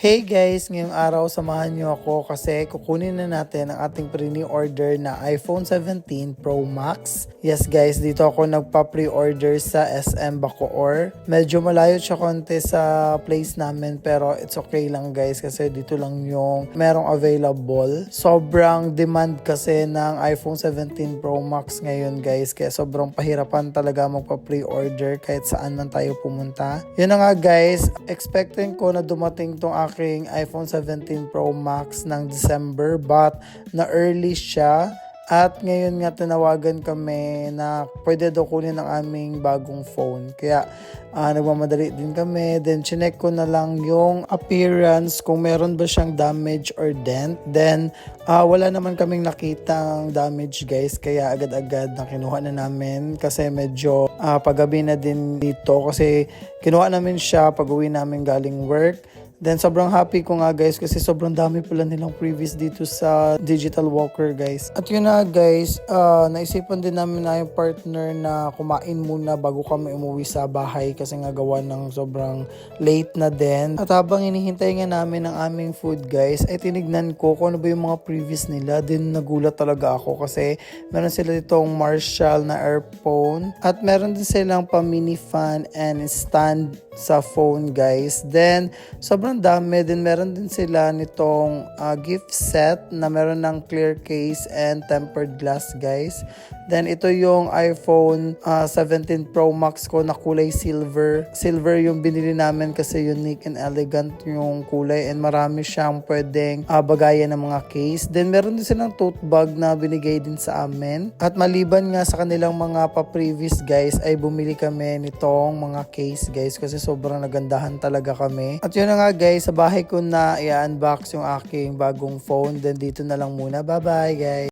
Hey guys, ngayong araw samahan niyo ako kasi kukunin na natin ang ating pre-order na iPhone 17 Pro Max. Yes guys, dito ako nagpa-pre-order sa SM Bacoor. Medyo malayo siya konti sa place namin pero it's okay lang guys kasi dito lang yung merong available. Sobrang demand kasi ng iPhone 17 Pro Max ngayon guys kaya sobrang pahirapan talaga magpa-pre-order kahit saan man tayo pumunta. Yun na nga guys, expecting ko na dumating tong aking iPhone 17 Pro Max ng December but na early siya at ngayon nga tinawagan kami na pwede daw kunin ang aming bagong phone. Kaya nagmamadali din kami. Then chinek ko na lang yung appearance kung meron ba siyang damage or dent. Then wala naman kaming nakitang damage guys. Kaya agad-agad na kinuha na namin kasi medyo paggabi na din dito kasi kinuha namin siya pag uwi namin galing work. Then sobrang happy ko nga guys kasi sobrang dami pala nilang previous dito sa Digital Walker guys. At yun na guys, naisipan din namin na yung partner na kumain muna bago kami umuwi sa bahay kasi nga gawa ng sobrang late na din. At habang hinihintay nga namin ang aming food guys, ay tinignan ko kung ano ba yung mga previous nila. Then nagulat talaga ako kasi meron sila ditong Marshall na earphone at meron din silang pa mini fan and stand sa phone guys. Then sobrang dami din, meron din sila nitong gift set na meron ng clear case and tempered glass guys. Then ito yung iPhone 17 Pro Max ko na kulay silver. Silver yung binili namin kasi unique and elegant yung kulay and marami siyang pwedeng bagayan ng mga case. Then meron din silang tote bag na binigay din sa amin. At maliban nga sa kanilang mga pa-previous guys ay bumili kami nitong mga case guys kasi sobrang nagandahan talaga kami. At yun na nga guys, sa bahay ko na i-unbox yung aking bagong phone. Then dito na lang muna. Bye bye guys!